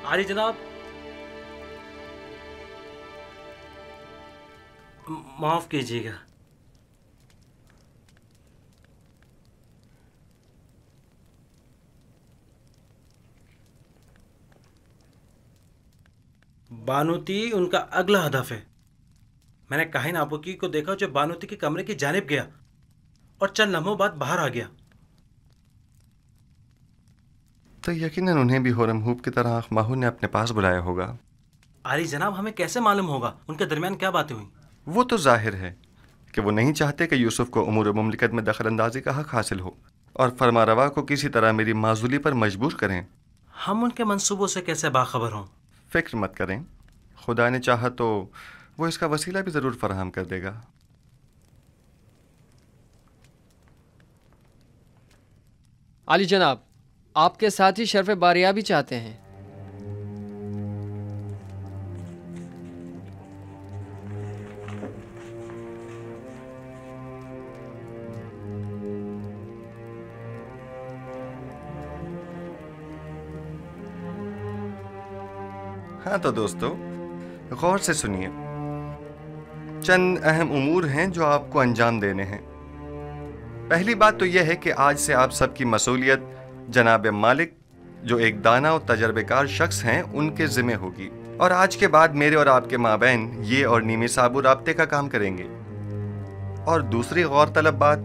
عالی جناب، معاف کیجیے گا۔ بانوتی ان کا اگلا ہدف ہے۔ میں نے کاہن آپوکی کو دیکھا جو بانوتی کے کمرے کی جانب گیا اور چند لمحوں بعد باہر آ گیا۔ تو یقیناً انہیں بھی ہورم ہوپ کی طرح ماہو نے اپنے پاس بلایا ہوگا۔ عالی جناب، ہمیں کیسے معلوم ہوگا ان کے درمیان کیا باتیں ہوئیں؟ وہ تو ظاہر ہے کہ وہ نہیں چاہتے کہ یوسف کو امور مملکت میں دخل اندازی کا حق حاصل ہو اور فرما روا کو کسی طرح میری معزولی پر مجبور کریں۔ ہم ان کے منصوبوں سے کیسے باخبر ہوں؟ فکر مت کریں، خدا نے چاہا تو وہ اس کا وسیلہ بھی ضرور فراہم کر دے گا۔ عالی جناب، آپ کے ساتھی شرف باریابی چاہتے ہیں۔ ہاں تو دوستو، غور سے سنیے، چند اہم امور ہیں جو آپ کو انجام دینے ہیں۔ پہلی بات تو یہ ہے کہ آج سے آپ سب کی مسئولیت جناب مالک جو ایک دانا اور تجربے کار شخص ہیں ان کے ذمہ ہوگی، اور آج کے بعد میرے اور آپ کے مابین یہ اور نیمی صابو رابطے کا کام کریں گے۔ اور دوسری غور طلب بات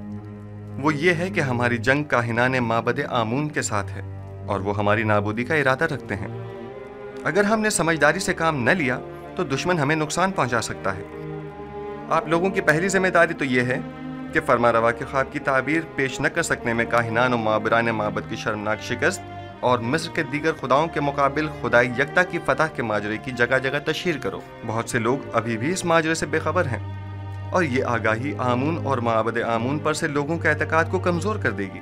وہ یہ ہے کہ ہماری جنگ کاہنان معبد آمون کے ساتھ ہے اور وہ ہماری نابودی کا ارادہ رکھتے ہیں۔ اگر ہم نے سمجھداری سے کام نہ لیا تو دشمن ہمیں نقصان پہنچا سکتا ہے۔ آپ لوگوں کی پہلی ذمہ داری تو یہ ہے کہ فرما روا کے خواب کی تعبیر پیش نہ کر سکنے میں کاہنان و معبران معبد کی شرمناک شکست اور مصر کے دیگر خداؤں کے مقابل خدائی یکتا کی فتح کے ماجرے کی جگہ جگہ تشہیر کرو۔ بہت سے لوگ ابھی بھی اس ماجرے سے بے خبر ہیں اور یہ آگاہی آمون اور معبد آمون پر سے لوگوں کے اعتقاد کو کمزور کر دے گی۔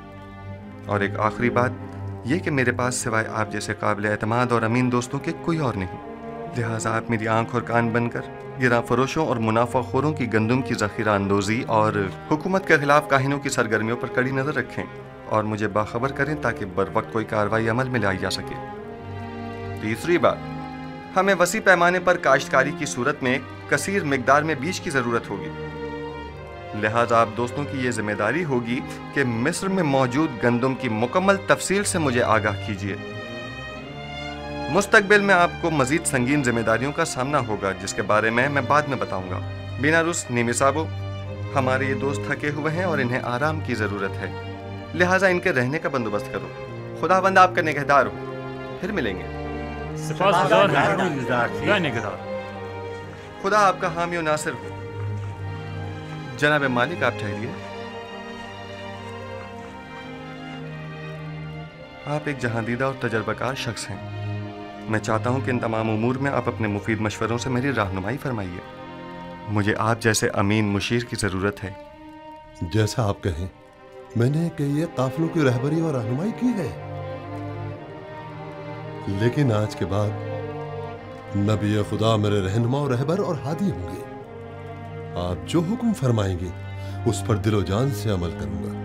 اور ایک آخری بات یہ کہ میرے پاس سوائے آپ جیسے قابل اعتماد اور امین دوستوں کے کوئی اور نہیں، لہٰذا آپ میری آنکھ اور کان بن کر گراں فروشوں اور منافع خوروں کی گندم کی ذخیرہ اندوزی اور حکومت کے خلاف کاہنوں کی سرگرمیوں پر کڑی نظر رکھیں اور مجھے باخبر کریں تاکہ بر وقت کوئی کارروائی عمل میں لائی جا سکے۔ تیسری بات، ہمیں وسیع پیمانے پر کاشتکاری کی صورت میں کثیر مقدار میں بیج کی ضرورت ہوگی، لہٰذا آپ دوستوں کی یہ ذمہ داری ہوگی کہ مصر میں موجود گندم کی مکمل تفصیل سے مجھے آگاہ کیجیے۔ مستقبل میں آپ کو مزید سنگین ذمہ داریوں کا سامنا ہوگا جس کے بارے میں بعد میں بتاؤں گا۔ بیناروس، نیمی صابو، ہمارے یہ دوست تھکے ہوئے ہیں اور انہیں آرام کی ضرورت ہے، لہٰذا ان کے رہنے کا بندوبست کرو۔ خدا بند آپ کا نگہدار ہو، پھر ملیں گے۔ خدا آپ کا حامی و ناصر ہو۔ جناب مالک، آپ ٹھہریے۔ آپ ایک جہاندیدہ اور تجربہ کار شخص ہیں، میں چاہتا ہوں کہ ان تمام امور میں آپ اپنے مفید مشوروں سے میری رہنمائی فرمائیے۔ مجھے آپ جیسے امین مشیر کی ضرورت ہے۔ جیسا آپ کہیں، میں نے کئی قافلوں کی رہبری اور رہنمائی کی ہے، لیکن آج کے بعد نبی خدا میرے رہنما و رہبر اور ہادی ہوں گے۔ آپ جو حکم فرمائیں گے اس پر دل و جان سے عمل کروں گا۔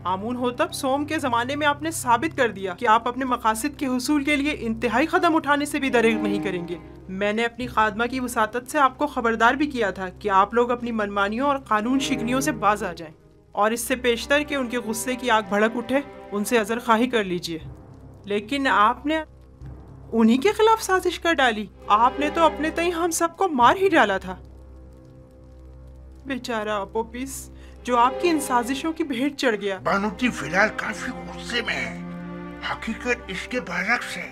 آمون ہوتب سوم کے زمانے میں آپ نے ثابت کر دیا کہ آپ اپنے مقاصد کے حصول کے لیے انتہائی قدم اٹھانے سے بھی دریغ نہیں کریں گے۔ میں نے اپنی خادمہ کی وساطت سے آپ کو خبردار بھی کیا تھا کہ آپ لوگ اپنی منمانیوں اور قانون شکنیوں سے باز آ جائیں، اور اس سے پیشتر کہ ان کے غصے کی آگ بھڑک اٹھے ان سے عذر خواہی کر لیجئے، لیکن آپ نے انہی کے خلاف سازش کر ڈالی۔ آپ نے تو اپنے تئیں ہم سب کو مار ہی ڈالا تھا۔ بیچارہ اپوپیس جو آپ کی ان سازشوں کی بھیٹ چڑھ گیا۔ بانوتی فی الحال کافی غصے میں ہے، حقیقت اس کے برعکس ہے،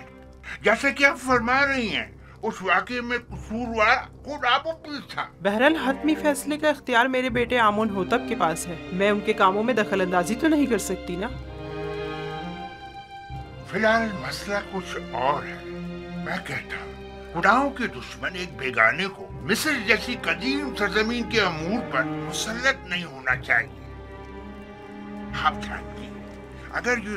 جیسے کہ آپ فرما رہی ہیں۔ اس واقعے میں قصوروار خود اپوپیس تھا۔ بہرحال حتمی فیصلے کا اختیار میرے بیٹے آمون ہوتب کے پاس ہے، میں ان کے کاموں میں دخل اندازی تو نہیں کر سکتی نا۔ فی الحال مسئلہ کچھ اور ہے۔ میں کہتا ہوں خداؤں کے دشمن ایک بیگانے کو مصر جیسی قدیم سرزمین کے امور پر مسلط نہیں ہونا چاہیے۔ آپ جانتی ہیں اگر یہ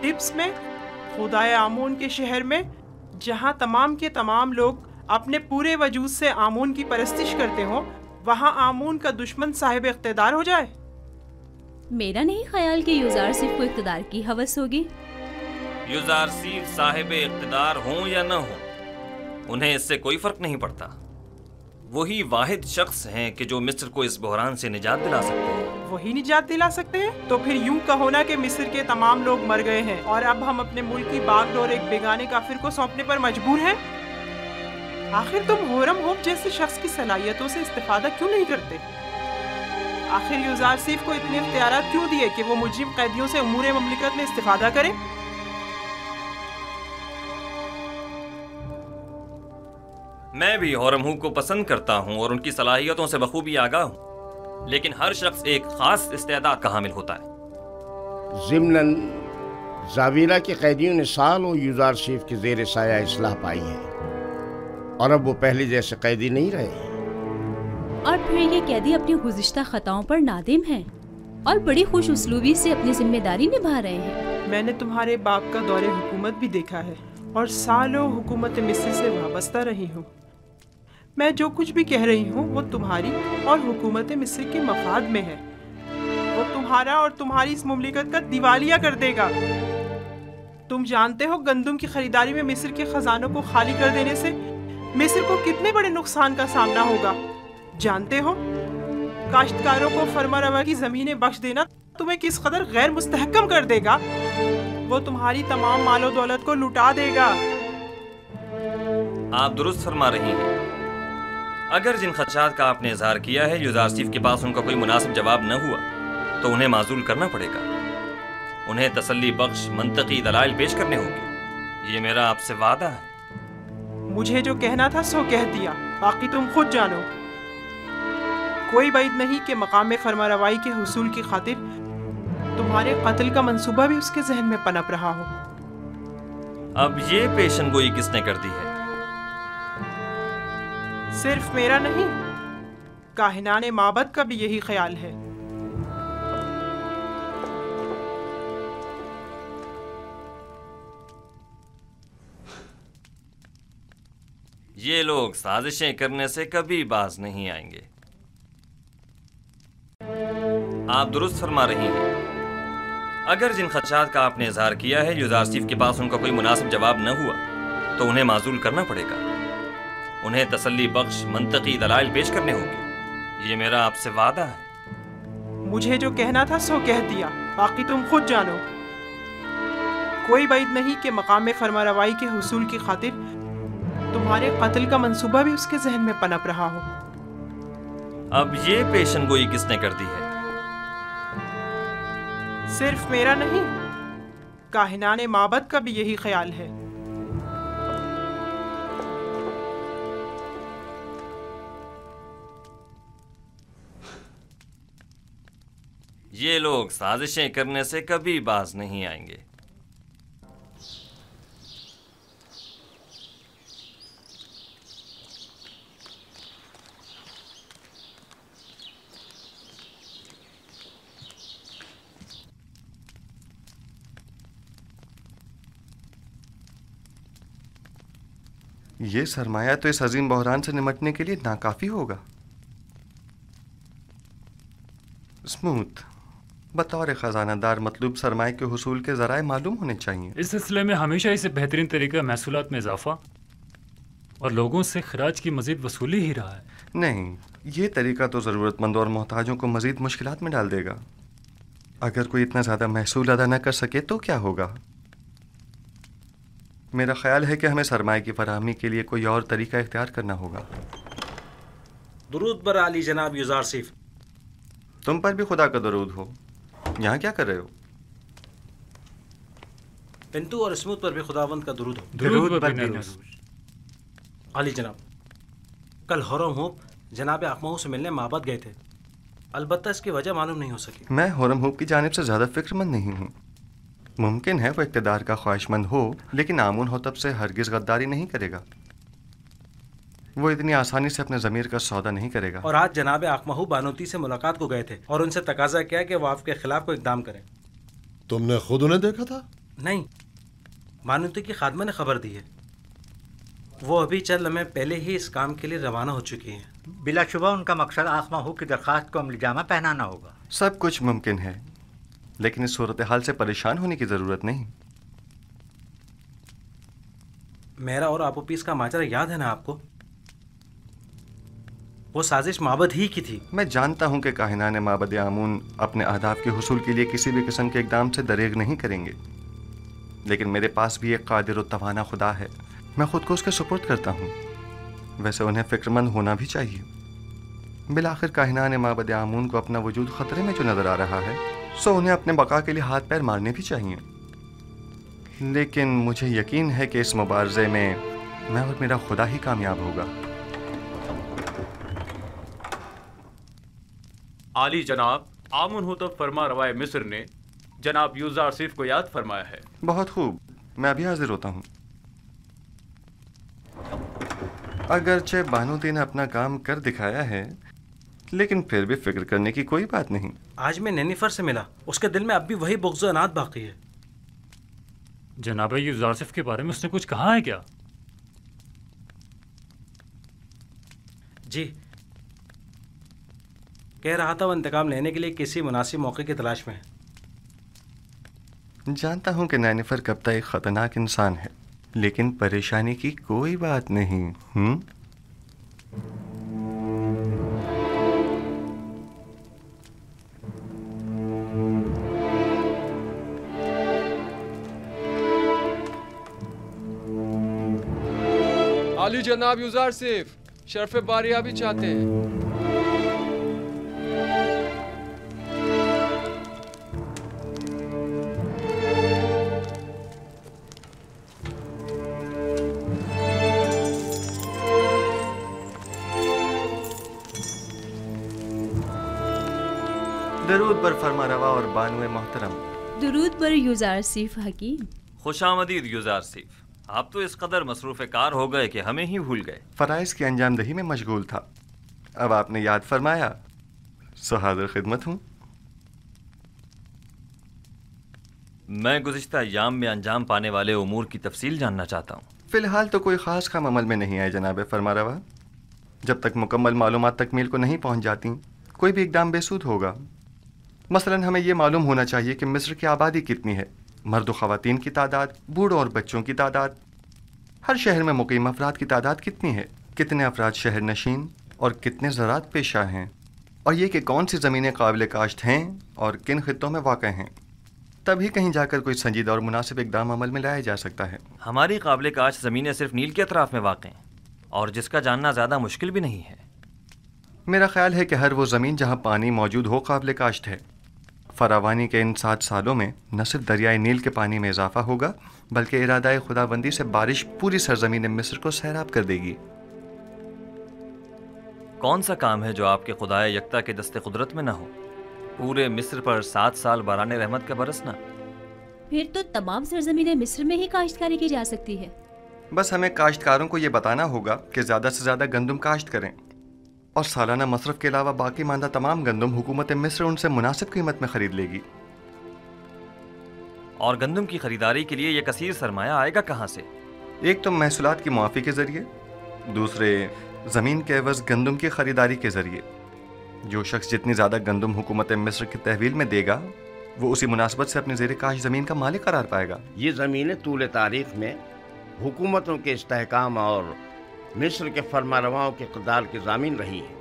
ٹپس میں، خدائے آمون کے شہر میں، جہاں تمام کے تمام لوگ اپنے پورے وجود سے آمون کی پرستش کرتے ہوں، وہاں آمون کا دشمن صاحب اقتدار ہو جائے؟ میرا نہیں خیال کہ یوزارسیف کو اقتدار کی ہوس ہوگی۔ یوزارسیف صاحب اقتدار ہوں یا نہ ہوں، انہیں اس سے کوئی فرق نہیں پڑتا۔ وہی واحد شخص ہیں کہ جو مصر کو اس بحران سے نجات دلا سکتے ہیں۔ وہی نجات دلا سکتے ہیں؟ تو پھر یوں کہو نا کہ مصر کے تمام لوگ مر گئے ہیں اور اب ہم اپنے ملک کی باغ ڈور ایک بیگانے کافر کو سونپنے پر مجبور ہیں۔ آخر تم ہورم ہوپ جیسے شخص کی صلاحیتوں سے استفادہ کیوں نہیں کرتے؟ آخر یوزارسیف کو اتنے اختیارات کیوں دیے کہ وہ مجرم قیدیوں سے امور مملکت میں استفادہ کرے؟ میں بھی ہورم ہوپ کو پسند کرتا ہوں اور ان کی صلاحیتوں سے بخوبی آگاہ ہوں، لیکن ہر شخص ایک خاص استعداد کا حامل ہوتا ہے۔ ضمناً زاویرہ کے قیدیوں نے سالوں یوزارسیف کے زیر سایہ اصلاح پائی ہے اور اب وہ پہلے جیسے قیدی نہیں رہے۔ اور پھر یہ قیدی اپنی گزشتہ خطاؤں پر نادم ہیں اور بڑی خوش اسلوبی سے اپنی ذمہ داری نبھا رہے ہیں۔ میں نے تمہارے باپ کا دور حکومت بھی دیکھا ہے اور سالوں حکومت مصر سے وابستہ رہی ہوں۔ میں جو کچھ بھی کہہ رہی ہوں وہ تمہاری اور حکومت مصر کے مفاد میں ہے۔ وہ تمہارا اور تمہاری اس مملکت کا دیوالیہ کر دے گا۔ تم جانتے ہو گندم کی خریداری میں مصر کے خزانوں کو خالی کر دینے سے مصر کو کتنے بڑے نقصان کا سامنا ہوگا؟ جانتے ہو کاشتکاروں کو فرما روا کی زمینیں بخش دینا تمہیں کس قدر غیر مستحکم کر دے گا؟ وہ تمہاری تمام مال و دولت کو لٹا دے گا۔ آپ درست فرما رہی ہیں۔ اگر جن خدشات کا آپ نے اظہار کیا ہے یوزارسیف کے پاس ان کا کوئی مناسب جواب نہ ہوا تو انہیں معزول کرنا پڑے گا۔ انہیں تسلی بخش منطقی دلائل پیش کرنے ہوں گے۔ یہ میرا آپ سے وعدہ ہے۔ مجھے جو کہنا تھا سو کہہ دیا، باقی تم خود جانو۔ کوئی بعید نہیں کہ مقام فرما روائی کے حصول کی خاطر تمہارے قتل کا منصوبہ بھی اس کے ذہن میں پنپ رہا ہو۔ اب یہ پیشن گوئی کس نے کر دی ہے؟ صرف میرا نہیں، کاہنان معبد کا بھی یہی خیال ہے۔ یہ لوگ سازشیں کرنے سے کبھی باز نہیں آئیں گے۔ آپ درست فرما رہی ہیں۔ اگر جن خدشات کا آپ نے اظہار کیا ہے یوزارسیف کے پاس ان کا کوئی مناسب جواب نہ ہوا تو انہیں معزول کرنا پڑے گا۔ انہیں تسلی بخش منطقی دلائل پیش کرنے ہوں گے۔ یہ میرا آپ سے وعدہ ہے۔ مجھے جو کہنا تھا سو کہہ دیا، باقی تم خود جانو۔ کوئی بعید نہیں کہ مقام فرما روائی کے حصول کی خاطر تمہارے قتل کا منصوبہ بھی اس کے ذہن میں پنپ رہا ہو۔ اب یہ پیشن گوئی کس نے کر دی ہے؟ صرف میرا نہیں، کاہنان معبد کا بھی یہی خیال ہے۔ یہ لوگ سازشیں کرنے سے کبھی باز نہیں آئیں گے۔ یہ سرمایہ تو اس عظیم بحران سے نمٹنے کے لیے ناکافی ہوگا۔ اسموتھ، بطور خزانہ دار مطلوب سرمایہ کے حصول کے ذرائع معلوم ہونے چاہیے۔ اس سلسلے میں ہمیشہ اسے بہترین طریقہ محصولات میں اضافہ اور لوگوں سے خراج کی مزید وصولی ہی رہا ہے۔ نہیں، یہ طریقہ تو ضرورت مندوں اور محتاجوں کو مزید مشکلات میں ڈال دے گا۔ اگر کوئی اتنا زیادہ محصول ادا نہ کر سکے تو کیا ہوگا؟ میرا خیال ہے کہ ہمیں سرمایہ کی فراہمی کے لیے کوئی اور طریقہ اختیار کرنا ہوگا۔ درود بر علی جناب یوزارسیف۔ تم پر بھی خدا کا درود ہو۔ یہاں کیا کر رہے ہو؟ پنتو اور اسموتھ پر بھی خداوند کا درود ہو۔ درود بر بینروز۔ علی جناب، کل ہورم ہوپ جناب اقمہو سے ملنے معبد گئے تھے، البتہ اس کی وجہ معلوم نہیں ہو سکی۔ میں ہورم ہوپ کی جانب سے زیادہ فکر مند نہیں ہوں۔ ممکن ہے وہ اقتدار کا خواہش مند ہو، لیکن آمون ہوتب سے ہرگز غداری نہیں کرے گا۔ وہ اتنی آسانی سے اپنے ضمیر کا سودا نہیں کرے گا۔ اور آج جناب اقمہو بانوتی سے ملاقات کو گئے تھے اور ان سے تقاضا کیا کہ وہ آپ کے خلاف کوئی اقدام کریں۔ تم نے خود انہیں دیکھا تھا؟ نہیں، بانوتی کی خادمہ نے خبر دی ہے، وہ ابھی چند لمحے پہلے ہی اس کام کے لیے روانہ ہو چکی ہیں۔ بلا شبہ ان کا مقصد آخ ماہو کی درخواست کو عملی جامہ پہنانا ہوگا۔ سب کچھ ممکن ہے، لیکن اس صورتحال سے پریشان ہونے کی ضرورت نہیں۔ میرا اور آپو پیس کا ماجرا یاد ہے نا آپ کو؟ وہ سازش معبد ہی کی تھی۔ میں جانتا ہوں کہ کاہنان معبد آمون اپنے اہداف کے حصول کے لیے کسی بھی قسم کے اقدام سے دریغ نہیں کریں گے، لیکن میرے پاس بھی ایک قادر و توانا خدا ہے، میں خود کو اس کے سپرد کرتا ہوں۔ ویسے انہیں فکر مند ہونا بھی چاہیے، بالآخر کاہنان معبد آمون کو اپنا وجود خطرے میں جو نظر آ رہا ہے، سو انہیں اپنے بقا کے لیے ہاتھ پیر مارنے بھی چاہیے۔ لیکن مجھے یقین ہے کہ اس مبارزے میں میں اور میرا خدا ہی کامیاب ہوگا۔ عالی جناب، آمن ہوتب فرما روائے مصر نے جناب یوزارسیف کو یاد فرمایا ہے۔ بہت خوب، میں ابھی حاضر ہوتا ہوں۔ اگرچہ بانوتی نے اپنا کام کر دکھایا ہے، لیکن پھر بھی فکر کرنے کی کوئی بات نہیں۔ آج میں نینیفر سے ملا، اس کے دل میں اب بھی وہی بغض و عناد باقی ہے۔ جناب یوزارسیف کے بارے میں اس نے کچھ کہا ہے کیا؟ جی، کہہ رہا تھا وہ انتقام لینے کے لیے کسی مناسب موقع کی تلاش میں ہے۔ جانتا ہوں کہ نینیفر کپتا ایک خطرناک انسان ہے، لیکن پریشانی کی کوئی بات نہیں۔ عالی جناب یوزارسیف شرف باریابی چاہتے ہیں۔ درود بر فرما روا اور بانوے محترم۔ درود بر یوزارسیف حکیم۔ خوش آمدید یوزارسیف، آپ تو اس قدر مصروف کار ہو گئے کہ ہمیں ہی بھول گئے۔ فرائض کی انجام دہی میں مشغول تھا، اب آپ نے یاد فرمایا، سو حاضر خدمت ہوں۔ میں گزشتہ ایام میں انجام پانے والے امور کی تفصیل جاننا چاہتا ہوں۔ فی الحال تو کوئی خاص کام عمل میں نہیں آئے جناب فرما روا۔ جب تک مکمل معلومات تکمیل کو نہیں پہنچ جاتی، کوئی بھی اقدام بے سود ہوگا۔ مثلا ہمیں یہ معلوم ہونا چاہیے کہ مصر کی آبادی کتنی ہے، مرد و خواتین کی تعداد، بوڑھوں اور بچوں کی تعداد، ہر شہر میں مقیم افراد کی تعداد کتنی ہے، کتنے افراد شہر نشین اور کتنے زراعت پیشہ ہیں، اور یہ کہ کون سی زمینیں قابل کاشت ہیں اور کن خطوں میں واقع ہیں۔ تبھی کہیں جا کر کوئی سنجیدہ اور مناسب اقدام عمل میں لایا جا سکتا ہے۔ ہماری قابل کاشت زمینیں صرف نیل کے اطراف میں واقع ہیں، اور جس کا جاننا زیادہ مشکل بھی نہیں ہے۔ میرا خیال ہے کہ ہر وہ زمین جہاں پانی موجود ہو قابل کاشت ہے۔ فراوانی کے ان 7 سالوں میں نہ صرف دریائے نیل کے پانی میں اضافہ ہوگا، بلکہ ارادہ خدا بندی سے بارش پوری سرزمین مصر کو سیراب کر دے گی۔ کون سا کام ہے جو آپ کے خدائے یکتا کے دست قدرت میں نہ ہو؟ پورے مصر پر 7 سال باران رحمت کا برسنا۔ پھر تو تمام سرزمین مصر میں ہی کاشتکاری کی جا سکتی ہے۔ بس ہمیں کاشتکاروں کو یہ بتانا ہوگا کہ زیادہ سے زیادہ گندم کاشت کریں، اور سالانہ مصرف کے علاوہ باقی ماندہ تمام گندم حکومت مصر ان سے مناسب قیمت میں خرید لے گی۔ اور گندم کی خریداری کے لیے یہ کثیر سرمایہ آئے گا کہاں سے؟ ایک تو محصولات کی معافی کے ذریعے، دوسرے زمین کے عوض گندم کی خریداری کے ذریعے۔ جو شخص جتنی زیادہ گندم حکومت مصر کی تحویل میں دے گا، وہ اسی مناسبت سے اپنی زیر کاش زمین کا مالک قرار پائے گا۔ یہ زمینیں طول تاریخ میں حکومتوں کے استحکام اور مصر کے فرما رواؤں کے اقتدار کی ضامین رہی ہیں،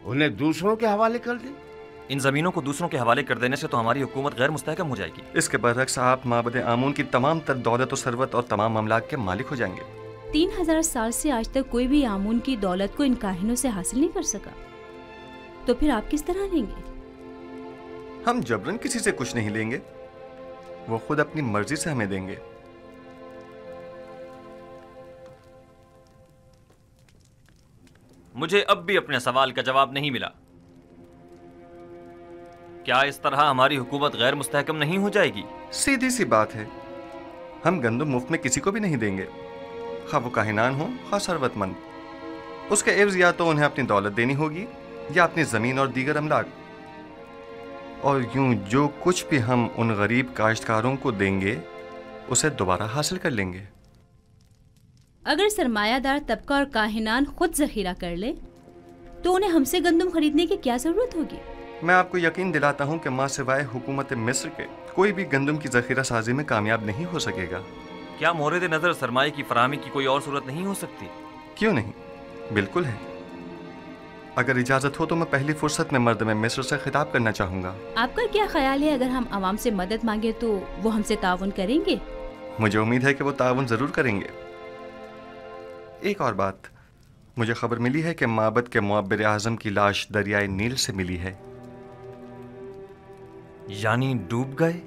انہیں دوسروں کے حوالے کر دیں۔ ان زمینوں کو دوسروں کے حوالے کر دینے سے تو ہماری حکومت غیر مستحکم ہو جائے گی۔ اس کے برعکس آپ معبد آمون کی تمام تر دولت و ثروت اور تمام املاک کے مالک ہو جائیں گے۔ 3000 سال سے آج تک کوئی بھی آمون کی دولت کو ان کاہنوں سے حاصل نہیں کر سکا، تو پھر آپ کس طرح لیں گے؟ ہم جبرن کسی سے کچھ نہیں لیں گے، وہ خود اپنی مرضی سے ہمیں دیں گے۔ مجھے اب بھی اپنے سوال کا جواب نہیں ملا۔ کیا اس طرح ہماری حکومت غیر مستحکم نہیں ہو جائے گی؟ سیدھی سی بات ہے، ہم گندم مفت میں کسی کو بھی نہیں دیں گے، خواہ وہ کاہنان ہوں خواہ ثروت مند۔ اس کے عوض یا تو انہیں اپنی دولت دینی ہوگی یا اپنی زمین اور دیگر املاک، اور یوں جو کچھ بھی ہم ان غریب کاشتکاروں کو دیں گے اسے دوبارہ حاصل کر لیں گے۔ اگر سرمایہ دار طبقہ اور کاہنان خود ذخیرہ کر لے تو انہیں ہم سے گندم خریدنے کی کیا ضرورت ہوگی؟ میں آپ کو یقین دلاتا ہوں کہ ماں سوائے حکومت مصر کے کوئی بھی گندم کی ذخیرہ سازی میں کامیاب نہیں ہو سکے گا۔ کیا مورد نظر سرمایہ کی فراہمی کی کوئی اور صورت نہیں ہو سکتی؟ کیوں نہیں، بالکل ہے۔ اگر اجازت ہو تو میں پہلی فرصت میں مردم مصر سے خطاب کرنا چاہوں گا۔ آپ کا کیا خیال ہے اگر ہم عوام سے مدد مانگے تو وہ ہم سے تعاون کریں گے؟ مجھے امید ہے کہ وہ تعاون ضرور کریں گے۔ ایک اور بات، مجھے خبر ملی ہے کہ معبد کے معبر اعظم کی لاش دریائے نیل سے ملی ہے۔ یعنی ڈوب گئے؟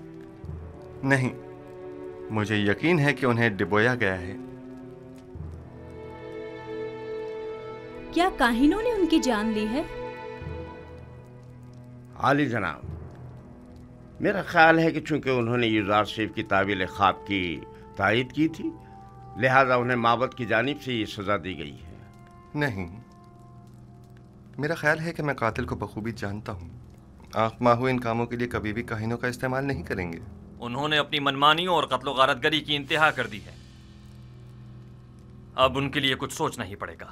نہیں، مجھے یقین ہے کہ انہیں ڈبویا گیا ہے۔ کیا کاہنوں نے ان کی جان لی ہے؟ عالی جناب، میرا خیال ہے کہ چونکہ انہوں نے یوزار شریف کی تعویل خواب کی تائید کی تھی لہذا انہیں معبد کی جانب سے یہ سزا دی گئی ہے۔ نہیں، میرا خیال ہے کہ میں قاتل کو بخوبی جانتا ہوں۔ آنکھ ماہو ان کاموں کے لیے کبھی بھی کاہنوں کا استعمال نہیں کریں گے۔ انہوں نے اپنی منمانیوں اور قتل و غارت گری کی انتہا کر دی ہے، اب ان کے لیے کچھ سوچنا ہی پڑے گا۔